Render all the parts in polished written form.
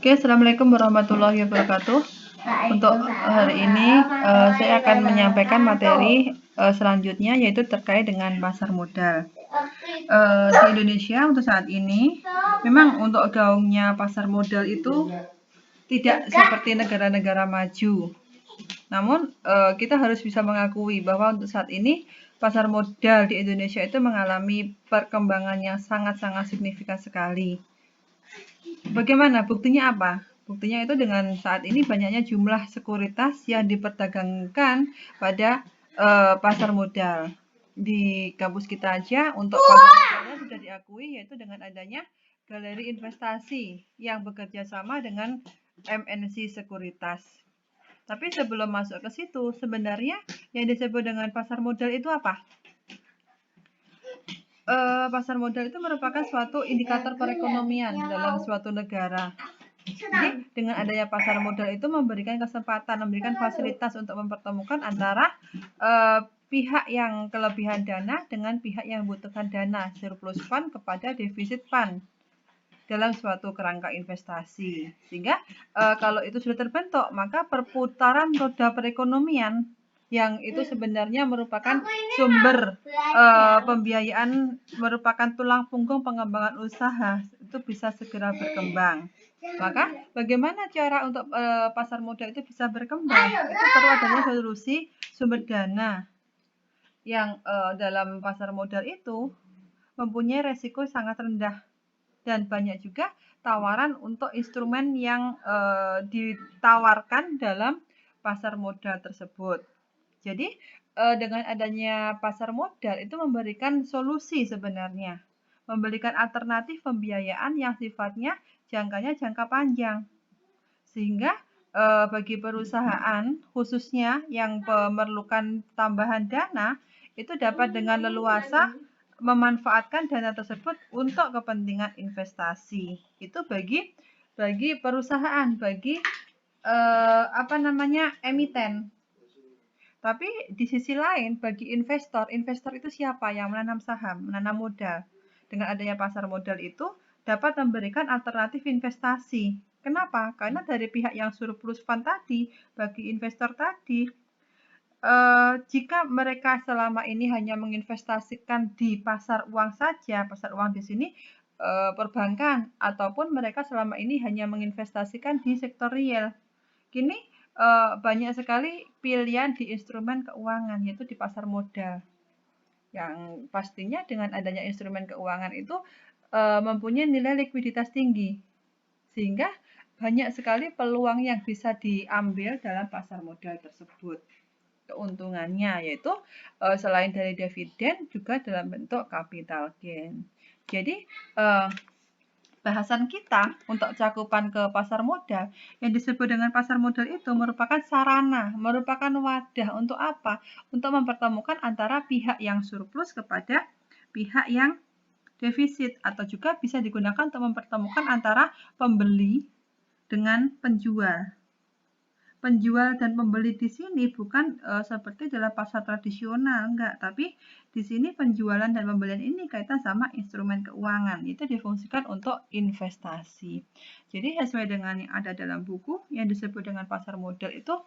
Oke, assalamualaikum warahmatullahi wabarakatuh. Untuk hari ini saya akan menyampaikan materi selanjutnya, yaitu terkait dengan pasar modal. Di Indonesia untuk saat ini, memang untuk gaungnya pasar modal itu tidak seperti negara-negara maju. Namun kita harus bisa mengakui bahwa untuk saat ini pasar modal di Indonesia itu mengalami perkembangan yang sangat-sangat signifikan sekali. Bagaimana? Buktinya apa? Buktinya itu dengan saat ini banyaknya jumlah sekuritas yang diperdagangkan pada pasar modal. Di kampus kita aja untuk pasar modalnya sudah diakui, yaitu dengan adanya galeri investasi yang bekerja sama dengan MNC Sekuritas. Tapi sebelum masuk ke situ, sebenarnya yang disebut dengan pasar modal itu apa? Pasar modal itu merupakan suatu indikator perekonomian dalam suatu negara. Jadi dengan adanya pasar modal itu memberikan kesempatan, memberikan fasilitas untuk mempertemukan antara pihak yang kelebihan dana dengan pihak yang membutuhkan dana, surplus fund kepada defisit fund dalam suatu kerangka investasi. Sehingga kalau itu sudah terbentuk, maka perputaran roda perekonomian yang itu sebenarnya merupakan sumber pembiayaan, merupakan tulang punggung pengembangan usaha, itu bisa segera berkembang. Maka bagaimana cara untuk pasar modal itu bisa berkembang? Itu perlu adanya solusi sumber dana yang dalam pasar modal itu mempunyai resiko sangat rendah, dan banyak juga tawaran untuk instrumen yang ditawarkan dalam pasar modal tersebut. Jadi dengan adanya pasar modal itu memberikan solusi sebenarnya, memberikan alternatif pembiayaan yang sifatnya jangkanya jangka panjang, sehingga bagi perusahaan khususnya yang memerlukan tambahan dana itu dapat dengan leluasa memanfaatkan dana tersebut untuk kepentingan investasi. Itu bagi perusahaan, bagi emiten. Tapi di sisi lain bagi investor itu siapa? Yang menanam saham, menanam modal. Dengan adanya pasar modal itu dapat memberikan alternatif investasi. Kenapa? Karena dari pihak yang surplus fund tadi, bagi investor tadi, jika mereka selama ini hanya menginvestasikan di pasar uang saja, pasar uang di sini perbankan, ataupun mereka selama ini hanya menginvestasikan di sektor real. Kini banyak sekali pilihan di instrumen keuangan, yaitu di pasar modal. Yang pastinya dengan adanya instrumen keuangan itu mempunyai nilai likuiditas tinggi, sehingga banyak sekali peluang yang bisa diambil dalam pasar modal tersebut. Keuntungannya yaitu selain dari dividen juga dalam bentuk capital gain. Jadi bahasan kita untuk cakupan ke pasar modal yang disebut dengan pasar modal itu merupakan sarana, merupakan wadah untuk apa? Untuk mempertemukan antara pihak yang surplus kepada pihak yang defisit, atau juga bisa digunakan untuk mempertemukan antara pembeli dengan penjual. Penjual dan pembeli di sini bukan seperti dalam pasar tradisional, enggak, tapi di sini penjualan dan pembelian ini kaitan sama instrumen keuangan, itu difungsikan untuk investasi. Jadi sesuai dengan yang ada dalam buku yang disebut dengan pasar modal itu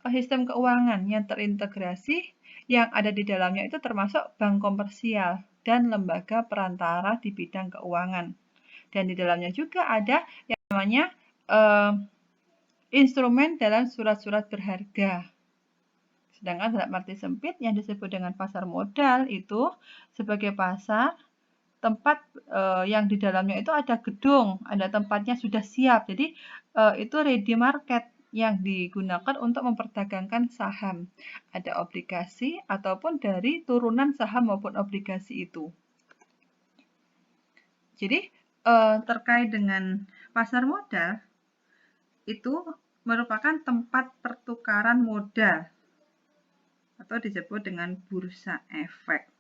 sistem keuangan yang terintegrasi, yang ada di dalamnya itu termasuk bank komersial dan lembaga perantara di bidang keuangan. Dan di dalamnya juga ada yang namanya instrumen dalam surat-surat berharga. Sedangkan dalam arti sempit yang disebut dengan pasar modal itu sebagai pasar tempat yang di dalamnya itu ada gedung, ada tempatnya sudah siap. Jadi itu ready market yang digunakan untuk memperdagangkan saham. Ada obligasi ataupun dari turunan saham maupun obligasi itu. Jadi terkait dengan pasar modal itu merupakan tempat pertukaran modal atau disebut dengan bursa efek.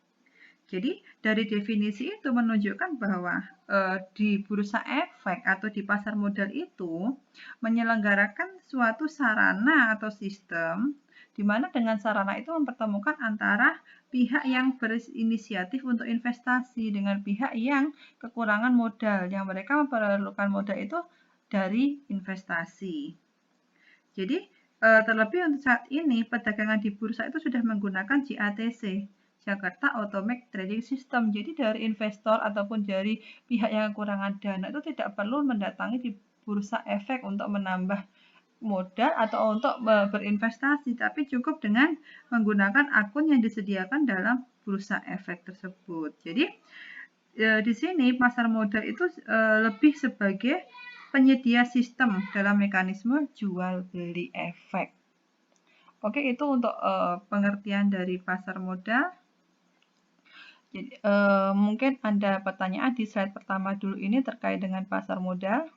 Jadi dari definisi itu menunjukkan bahwa di bursa efek atau di pasar modal itu menyelenggarakan suatu sarana atau sistem di mana dengan sarana itu mempertemukan antara pihak yang berinisiatif untuk investasi dengan pihak yang kekurangan modal, yang mereka memerlukan modal itu dari investasi. Jadi, terlebih untuk saat ini, perdagangan di bursa itu sudah menggunakan JATC, Jakarta Automatic Trading System. Jadi, dari investor ataupun dari pihak yang kekurangan dana itu tidak perlu mendatangi di bursa efek untuk menambah modal atau untuk berinvestasi, tapi cukup dengan menggunakan akun yang disediakan dalam bursa efek tersebut. Jadi, di sini pasar modal itu lebih sebagai penyedia sistem dalam mekanisme jual beli efek. Oke, itu untuk pengertian dari pasar modal. Jadi, mungkin ada pertanyaan di slide pertama dulu ini terkait dengan pasar modal.